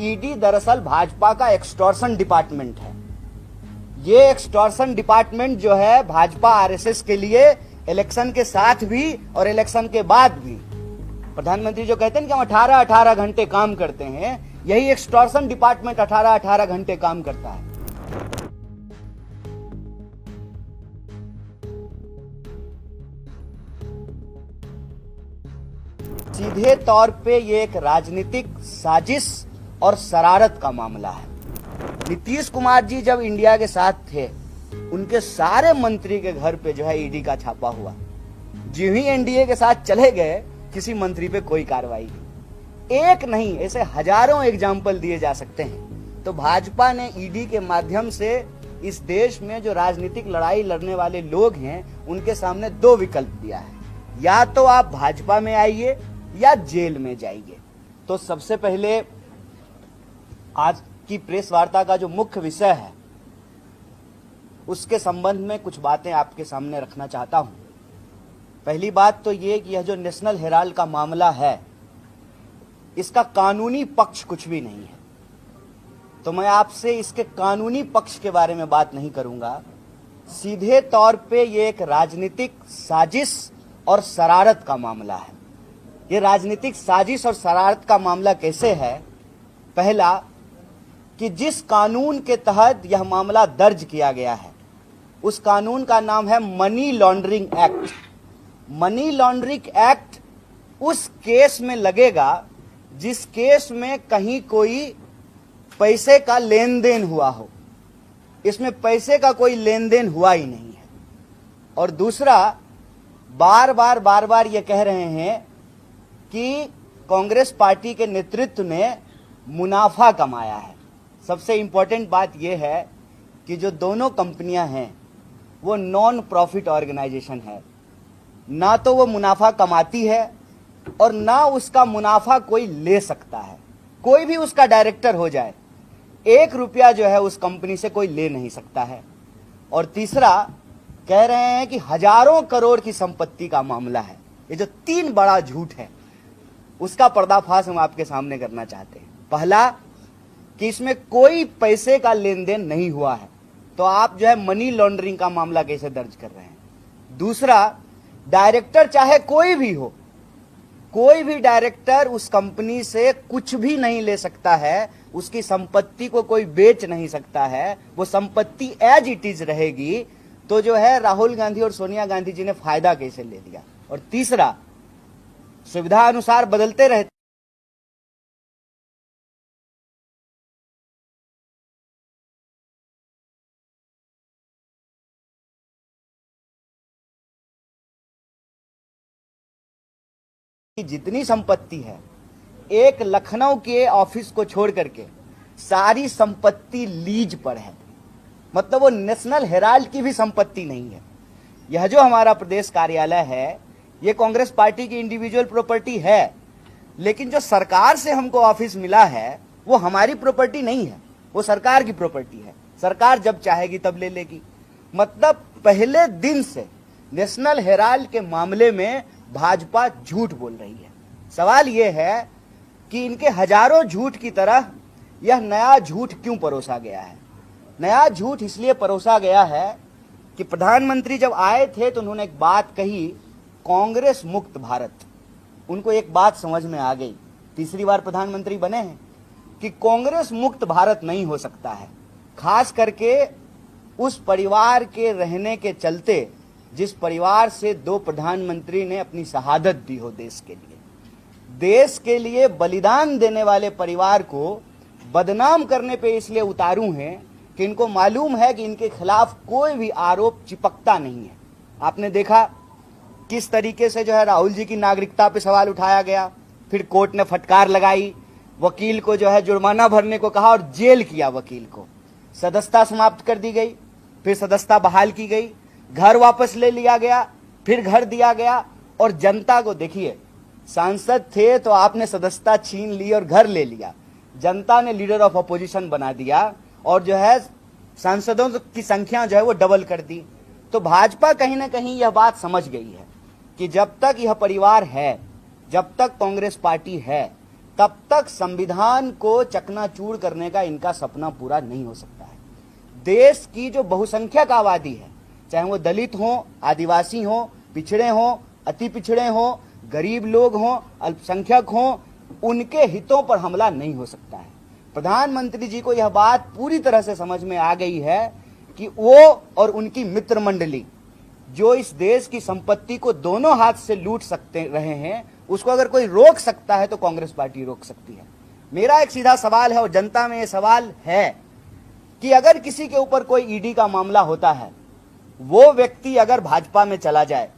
ED दरअसल भाजपा का extortion department है। ये एक्सटॉर्शन डिपार्टमेंट जो है भाजपा आरएसएस के लिए इलेक्शन के साथ भी और इलेक्शन के बाद भी, प्रधानमंत्री जो कहते हैं कि हम 18-18 घंटे काम करते हैं, यही एक्सटॉर्शन डिपार्टमेंट 18-18 घंटे काम करता है। सीधे तौर पे ये एक राजनीतिक साजिश और शरारत का मामला है। नीतीश कुमार जी जब इंडिया के साथ थे, उनके सारे मंत्री के घर पे जो है ईडी का छापा हुआ। जो ही एनडीए के साथ चले गए, किसी मंत्री पे कोई कार्रवाई नहीं। एक नहीं, ऐसे हजारों एग्जाम्पल दिए जा सकते हैं। तो भाजपा ने ईडी के माध्यम से इस देश में जो राजनीतिक लड़ाई लड़ने वाले लोग हैं, उनके सामने दो विकल्प दिया है, या तो आप भाजपा में आइए या जेल में जाइए। तो सबसे पहले आज की प्रेस वार्ता का जो मुख्य विषय है, उसके संबंध में कुछ बातें आपके सामने रखना चाहता हूं। पहली बात तो ये कि यह जो नेशनल हेराल्ड का मामला है, इसका कानूनी पक्ष कुछ भी नहीं है। तो मैं आपसे इसके कानूनी पक्ष के बारे में बात नहीं करूंगा। सीधे तौर पे ये एक राजनीतिक साजिश और शरारत का मामला है। ये राजनीतिक साजिश और शरारत का मामला कैसे है? पहला, कि जिस कानून के तहत यह मामला दर्ज किया गया है, उस कानून का नाम है money laundering act. Money laundering act उस केस में लगेगा जिस केस में कहीं कोई पैसे का लेन देन हुआ हो। इसमें पैसे का कोई लेन देन हुआ ही नहीं है। और दूसरा, बार बार ये कह रहे हैं कि कांग्रेस पार्टी के नेतृत्व ने मुनाफा कमाया है। सबसे इंपॉर्टेंट बात यह है कि जो दोनों कंपनियां हैं वो नॉन प्रॉफिट ऑर्गेनाइजेशन है। ना तो वो मुनाफा कमाती है और ना उसका मुनाफा कोई ले सकता है। कोई भी उसका डायरेक्टर हो जाए, 1 रुपया जो है उस कंपनी से कोई ले नहीं सकता है। और तीसरा, कह रहे हैं कि हजारों करोड़ की संपत्ति का मामला है। ये जो 3 बड़ा झूठ है, उसका पर्दाफाश हम आपके सामने करना चाहते हैं। पहला, कि इसमें कोई पैसे का लेन देन नहीं हुआ है, तो आप जो है मनी लॉन्ड्रिंग का मामला कैसे दर्ज कर रहे हैं? दूसरा, डायरेक्टर चाहे कोई भी हो, कोई भी डायरेक्टर उस कंपनी से कुछ भी नहीं ले सकता है, उसकी संपत्ति को कोई बेच नहीं सकता है, वो संपत्ति एज इट इज रहेगी। तो जो है राहुल गांधी और सोनिया गांधी जी ने फायदा कैसे ले लिया? और तीसरा, सुविधा अनुसार बदलते रहते जितनी संपत्ति है, एक लखनऊ के ऑफिस को छोड़ करके सारी संपत्ति लीज पर है। मतलब वो नेशनल हेराल्ड की भी संपत्ति नहीं है। यह जो हमारा प्रदेश कार्यालय है, ये कांग्रेस पार्टी की इंडिविजुअल प्रॉपर्टी है, लेकिन जो सरकार से हमको ऑफिस मिला है वो हमारी प्रॉपर्टी नहीं है, वो सरकार की प्रॉपर्टी है। सरकार जब चाहेगी तब ले लेगी। मतलब पहले दिन से नेशनल हेराल्ड के मामले में भाजपा झूठ बोल रही है। सवाल यह है कि इनके हजारों झूठ की तरह यह नया झूठ क्यों परोसा गया है? नया झूठ इसलिए परोसा गया है कि प्रधानमंत्री जब आए थे तो उन्होंने एक बात कही, कांग्रेस मुक्त भारत। उनको एक बात समझ में आ गई, तीसरी बार प्रधानमंत्री बने हैं, कि कांग्रेस मुक्त भारत नहीं हो सकता है। खास करके उस परिवार के रहने के चलते जिस परिवार से 2 प्रधानमंत्री ने अपनी शहादत दी हो देश के लिए। देश के लिए बलिदान देने वाले परिवार को बदनाम करने पे इसलिए उतारू हैं कि इनको मालूम है कि इनके खिलाफ कोई भी आरोप चिपकता नहीं है। आपने देखा किस तरीके से जो है राहुल जी की नागरिकता पे सवाल उठाया गया, फिर कोर्ट ने फटकार लगाई, वकील को जो है जुर्माना भरने को कहा और जेल किया वकील को। सदस्यता समाप्त कर दी गई, फिर सदस्यता बहाल की गई, घर वापस ले लिया गया, फिर घर दिया गया। और जनता को देखिए, सांसद थे तो आपने सदस्यता छीन ली और घर ले लिया, जनता ने लीडर ऑफ अपोजिशन बना दिया और जो है सांसदों की संख्या जो है वो डबल कर दी। तो भाजपा कहीं ना कहीं यह बात समझ गई है कि जब तक यह परिवार है, जब तक कांग्रेस पार्टी है, तब तक संविधान को चकनाचूर करने का इनका सपना पूरा नहीं हो सकता है। देश की जो बहुसंख्यक आबादी है, चाहे वो दलित हो, आदिवासी हो, पिछड़े हो, अति पिछड़े हो, गरीब लोग हो, अल्पसंख्यक हो, उनके हितों पर हमला नहीं हो सकता है। प्रधानमंत्री जी को यह बात पूरी तरह से समझ में आ गई है कि वो और उनकी मित्र मंडली जो इस देश की संपत्ति को दोनों हाथ से लूट सकते रहे हैं, उसको अगर कोई रोक सकता है तो कांग्रेस पार्टी रोक सकती है। मेरा एक सीधा सवाल है और जनता में यह सवाल है कि अगर किसी के ऊपर कोई ईडी का मामला होता है, वो व्यक्ति अगर भाजपा में चला जाए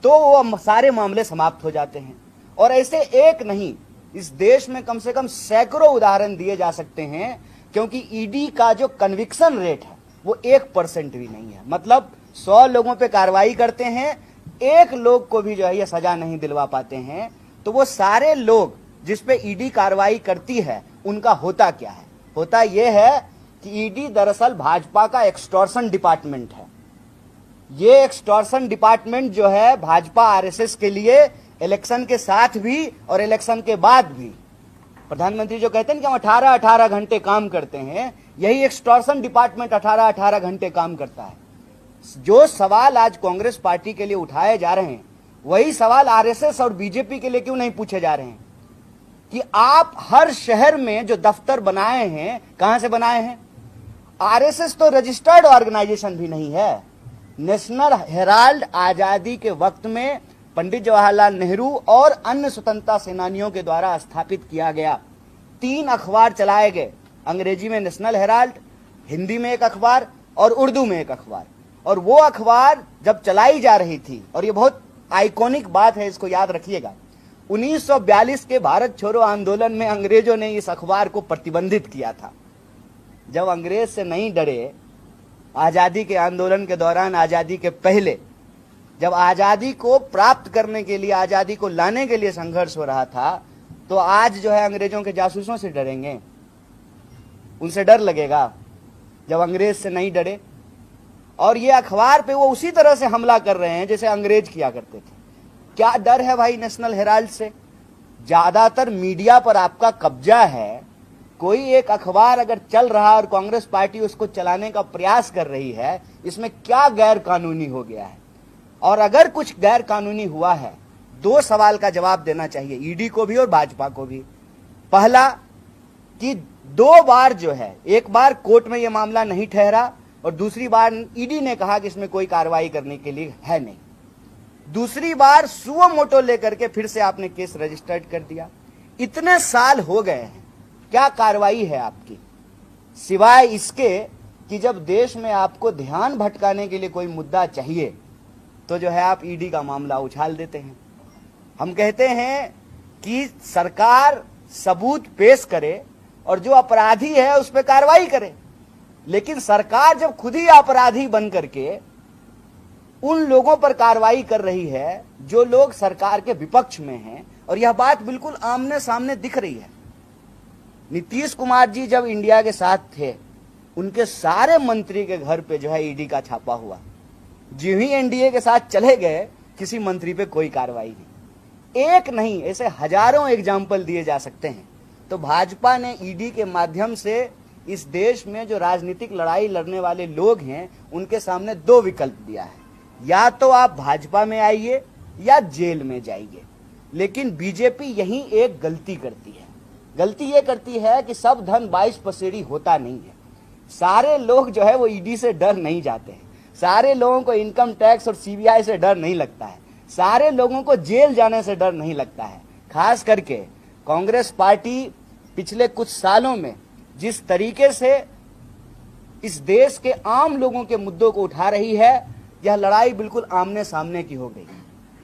तो वो सारे मामले समाप्त हो जाते हैं। और ऐसे एक नहीं, इस देश में कम से कम सैकड़ों उदाहरण दिए जा सकते हैं, क्योंकि ईडी का जो कन्विक्शन रेट है वो 1% भी नहीं है। मतलब 100 लोगों पे कार्रवाई करते हैं, एक लोग को भी जो है ये सजा नहीं दिलवा पाते हैं। तो वो सारे लोग जिस पे ईडी कार्रवाई करती है, उनका होता क्या है? होता यह है कि ईडी दरअसल भाजपा का एक्सटॉर्शन डिपार्टमेंट है। ये एक्सटॉर्शन डिपार्टमेंट जो है भाजपा आरएसएस के लिए इलेक्शन के साथ भी और इलेक्शन के बाद भी, प्रधानमंत्री जो कहते हैं कि हम 18-18 घंटे काम करते हैं, यही एक्सटॉर्शन डिपार्टमेंट 18-18 घंटे काम करता है। जो सवाल आज कांग्रेस पार्टी के लिए उठाए जा रहे हैं, वही सवाल आरएसएस और बीजेपी के लिए क्यों नहीं पूछे जा रहे हैं कि आप हर शहर में जो दफ्तर बनाए हैं, कहां से बनाए हैं? आरएसएस तो रजिस्टर्ड ऑर्गेनाइजेशन भी नहीं है। नेशनल हेराल्ड आजादी के वक्त में पंडित जवाहरलाल नेहरू और अन्य स्वतंत्रता सेनानियों के द्वारा स्थापित किया गया। 3 अखबार चलाए गए, अंग्रेजी में नेशनल हेराल्ड, हिंदी में एक अखबार और उर्दू में एक अखबार। और वो अखबार जब चलाई जा रही थी, और ये बहुत आइकॉनिक बात है, इसको याद रखिएगा, 1942 के भारत छोड़ो आंदोलन में अंग्रेजों ने इस अखबार को प्रतिबंधित किया था। जब अंग्रेज से नहीं डरे, आजादी के आंदोलन के दौरान, आजादी के पहले, जब आजादी को प्राप्त करने के लिए, आजादी को लाने के लिए संघर्ष हो रहा था, तो आज जो है अंग्रेजों के जासूसों से डरेंगे? उनसे डर लगेगा जब अंग्रेज से नहीं डरे। और ये अखबार पे वो उसी तरह से हमला कर रहे हैं जैसे अंग्रेज किया करते थे। क्या डर है भाई नेशनल हेराल्ड से? ज्यादातर मीडिया पर आपका कब्जा है। कोई एक अखबार अगर चल रहा है और कांग्रेस पार्टी उसको चलाने का प्रयास कर रही है, इसमें क्या गैर कानूनी हो गया है? और अगर कुछ गैर कानूनी हुआ है, 2 सवाल का जवाब देना चाहिए ईडी को भी और भाजपा को भी। पहला कि 2 बार जो है, एक बार कोर्ट में यह मामला नहीं ठहरा और दूसरी बार ईडी ने कहा कि इसमें कोई कार्रवाई करने के लिए है नहीं। दूसरी बार सुओ मोटो लेकर के फिर से आपने केस रजिस्टर्ड कर दिया। इतने साल हो गए हैं, क्या कार्रवाई है आपकी? सिवाय इसके कि जब देश में आपको ध्यान भटकाने के लिए कोई मुद्दा चाहिए तो जो है आप ईडी का मामला उछाल देते हैं। हम कहते हैं कि सरकार सबूत पेश करे और जो अपराधी है उस पर कार्रवाई करे, लेकिन सरकार जब खुद ही अपराधी बन करके उन लोगों पर कार्रवाई कर रही है जो लोग सरकार के विपक्ष में हैं, और यह बात बिल्कुल आमने सामने दिख रही है। नीतीश कुमार जी जब इंडिया के साथ थे, उनके सारे मंत्री के घर पे जो है ईडी का छापा हुआ। जो ही एनडीए के साथ चले गए, किसी मंत्री पे कोई कार्रवाई नहीं। एक नहीं, ऐसे हजारों एग्जाम्पल दिए जा सकते हैं। तो भाजपा ने ईडी के माध्यम से इस देश में जो राजनीतिक लड़ाई लड़ने वाले लोग हैं, उनके सामने 2 विकल्प दिया है, या तो आप भाजपा में आइए या जेल में जाइए। लेकिन बीजेपी यही एक गलती करती है। गलती ये करती है कि सब धन 22 पसेड़ी होता नहीं है। सारे लोग जो है वो ईडी से डर नहीं जाते हैं। सारे लोगों को इनकम टैक्स और सीबीआई से डर नहीं लगता है। सारे लोगों को जेल जाने से डर नहीं लगता है। खास करके कांग्रेस पार्टी पिछले कुछ सालों में जिस तरीके से इस देश के आम लोगों के मुद्दों को उठा रही है, यह लड़ाई बिल्कुल आमने सामने की हो गई।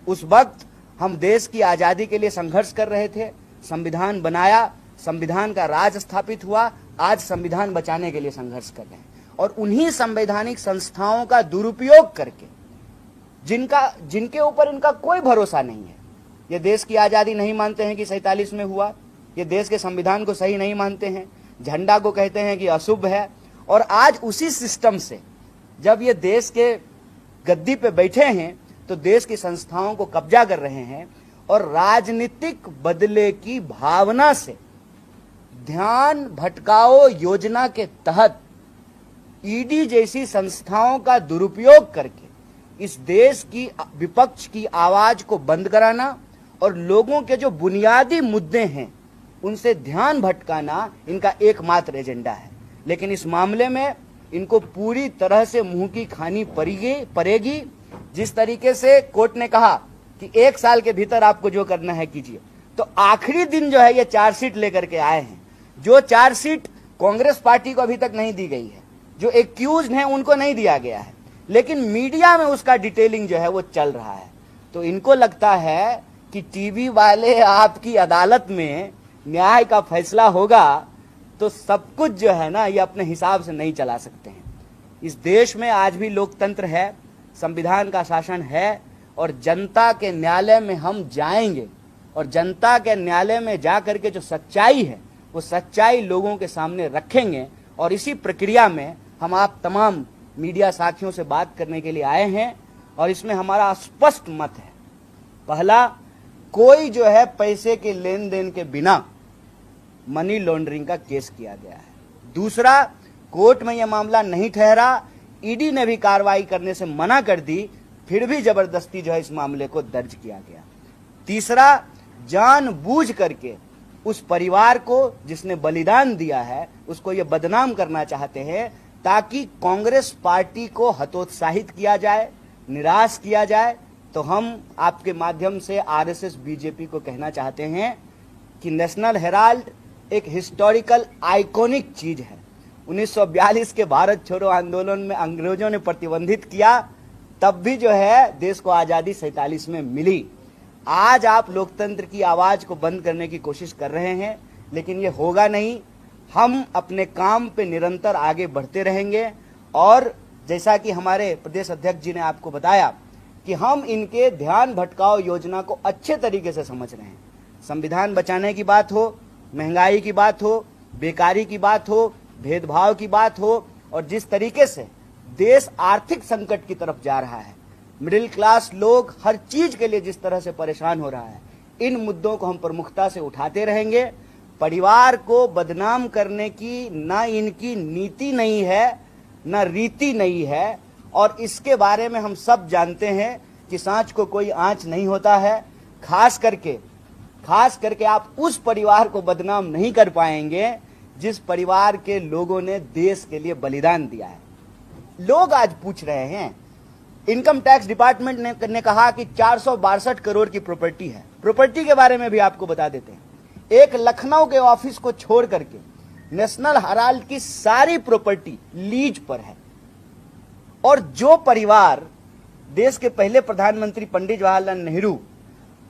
उस वक्त हम देश की आजादी के लिए संघर्ष कर रहे थे, संविधान बनाया, संविधान का राज स्थापित हुआ। आज संविधान बचाने के लिए संघर्ष कर रहे हैं, और उन्हीं संवैधानिक संस्थाओं का दुरुपयोग करके, जिनके ऊपर इनका कोई भरोसा नहीं है, ये देश की आजादी नहीं मानते हैं कि 47 में हुआ, ये देश के संविधान को सही नहीं मानते हैं, झंडा को कहते हैं कि अशुभ है। और आज उसी सिस्टम से जब ये देश के गद्दी पे बैठे हैं तो देश की संस्थाओं को कब्जा कर रहे हैं और राजनीतिक बदले की भावना से ध्यान भटकाओ योजना के तहत ईडी जैसी संस्थाओं का दुरुपयोग करके इस देश की विपक्ष की आवाज को बंद कराना और लोगों के जो बुनियादी मुद्दे हैं उनसे ध्यान भटकाना इनका एकमात्र एजेंडा है। लेकिन इस मामले में इनको पूरी तरह से मुंह की खानी पड़ेगी। जिस तरीके से कोर्ट ने कहा कि 1 साल के भीतर आपको जो करना है कीजिए, तो आखिरी दिन जो है ये चार्जशीट लेकर के आए हैं। जो चार्जशीट कांग्रेस पार्टी को अभी तक नहीं दी गई है, जो एक्यूज्ड हैं उनको नहीं दिया गया है, लेकिन मीडिया में उसका डिटेलिंग जो है वो चल रहा है। तो इनको लगता है कि टीवी वाले आपकी अदालत में न्याय का फैसला होगा तो सब कुछ जो है ना ये अपने हिसाब से नहीं चला सकते हैं। इस देश में आज भी लोकतंत्र है, संविधान का शासन है और जनता के न्यायालय में हम जाएंगे और जनता के न्यायालय में जा करके जो सच्चाई है वो सच्चाई लोगों के सामने रखेंगे। और इसी प्रक्रिया में हम आप तमाम मीडिया साथियों से बात करने के लिए आए हैं और इसमें हमारा स्पष्ट मत है। पहला, कोई जो है पैसे के लेन देन के बिना मनी लॉन्ड्रिंग का केस किया गया है। दूसरा, कोर्ट में यह मामला नहीं ठहरा, ईडी ने भी कार्रवाई करने से मना कर दी, फिर भी जबरदस्ती जो है इस मामले को दर्ज किया गया। तीसरा, जानबूझ करके उस परिवार को जिसने बलिदान दिया है उसको ये बदनाम करना चाहते हैं ताकि कांग्रेस पार्टी को हतोत्साहित किया जाए, निराश किया जाए। तो हम आपके माध्यम से आरएसएस बीजेपी को कहना चाहते हैं कि नेशनल हेराल्ड एक हिस्टोरिकल आइकॉनिक चीज है। 1942 के भारत छोड़ो आंदोलन में अंग्रेजों ने प्रतिबंधित किया, तब भी जो है देश को आजादी 47 में मिली। आज आप लोकतंत्र की आवाज को बंद करने की कोशिश कर रहे हैं, लेकिन ये होगा नहीं। हम अपने काम पे निरंतर आगे बढ़ते रहेंगे और जैसा कि हमारे प्रदेश अध्यक्ष जी ने आपको बताया कि हम इनके ध्यान भटकाओ योजना को अच्छे तरीके से समझ रहे हैं। संविधान बचाने की बात हो, महंगाई की बात हो, बेकारी की बात हो, भेदभाव की बात हो और जिस तरीके से देश आर्थिक संकट की तरफ जा रहा है, मिडिल क्लास लोग हर चीज के लिए जिस तरह से परेशान हो रहा है, इन मुद्दों को हम प्रमुखता से उठाते रहेंगे। परिवार को बदनाम करने की ना इनकी नीति नहीं है, ना रीति नहीं है और इसके बारे में हम सब जानते हैं कि सांच को कोई आंच नहीं होता है। खास करके आप उस परिवार को बदनाम नहीं कर पाएंगे जिस परिवार के लोगों ने देश के लिए बलिदान दिया है। लोग आज पूछ रहे हैं, इनकम टैक्स डिपार्टमेंट ने कहा कि 462 करोड़ की प्रॉपर्टी है। प्रॉपर्टी के बारे में भी आपको बता देते हैं। एक लखनऊ के ऑफिस को छोड़ करके नेशनल हेराल्ड की सारी प्रॉपर्टी लीज पर है और जो परिवार, देश के पहले प्रधानमंत्री पंडित जवाहरलाल नेहरू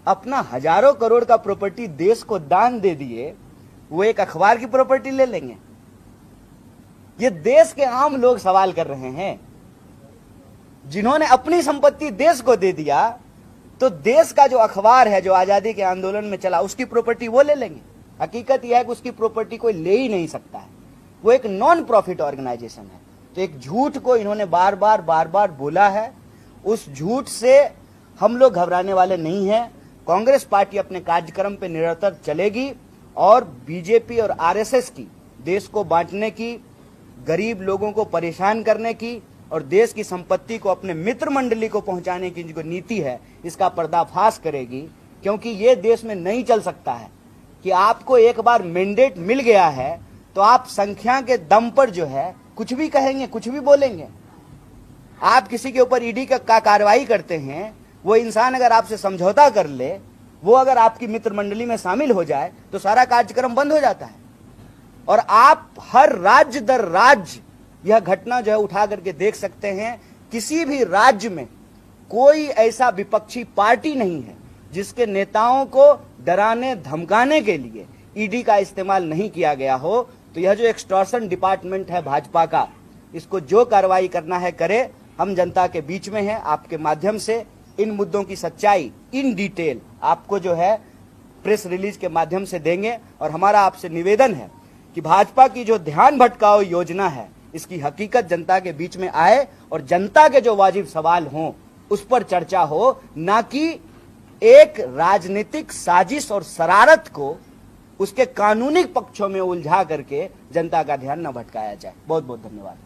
अपना हजारों करोड़ का प्रॉपर्टी देश को दान दे दिए, वो एक अखबार की प्रॉपर्टी ले लेंगे? ये देश के आम लोग सवाल कर रहे हैं। जिन्होंने अपनी संपत्ति देश को दे दिया, तो देश का जो अखबार है जो आजादी के आंदोलन में चला, उसकी प्रॉपर्टी वो ले लेंगे। हकीकत यह है कि उसकी प्रॉपर्टी कोई ले ही नहीं सकता है, वो एक नॉन प्रॉफिट ऑर्गेनाइजेशन है। तो एक झूठ को इन्होंने बार बार बोला है। उस झूठ से हम लोग घबराने वाले नहीं हैं। कांग्रेस पार्टी अपने कार्यक्रम पे निरंतर चलेगी और बीजेपी और आरएसएस की देश को बांटने की, गरीब लोगों को परेशान करने की और देश की संपत्ति को अपने मित्र मंडली को पहुंचाने की जो नीति है, इसका पर्दाफाश करेगी। क्योंकि ये देश में नहीं चल सकता है कि आपको एक बार मैंडेट मिल गया है तो आप संख्या के दम पर जो है कुछ भी कहेंगे, कुछ भी बोलेंगे। आप किसी के ऊपर ईडी का कार्रवाई करते हैं, वो इंसान अगर आपसे समझौता कर ले, वो अगर आपकी मित्र मंडली में शामिल हो जाए तो सारा कार्यक्रम बंद हो जाता है। और आप हर राज्य दर राज्य यह घटना जो है उठा करके देख सकते हैं। किसी भी राज्य में कोई ऐसा विपक्षी पार्टी नहीं है जिसके नेताओं को डराने धमकाने के लिए ईडी का इस्तेमाल नहीं किया गया हो। तो यह जो एक्सटॉर्शन डिपार्टमेंट है भाजपा का, इसको जो कार्रवाई करना है करे। हम जनता के बीच में हैं, आपके माध्यम से इन मुद्दों की सच्चाई इन डिटेल आपको जो है प्रेस रिलीज के माध्यम से देंगे। और हमारा आपसे निवेदन है कि भाजपा की जो ध्यान भटकाओ योजना है, इसकी हकीकत जनता के बीच में आए और जनता के जो वाजिब सवाल हों उस पर चर्चा हो, ना कि एक राजनीतिक साजिश और शरारत को उसके कानूनी पक्षों में उलझा करके जनता का ध्यान न भटकाया जाए। बहुत बहुत धन्यवाद।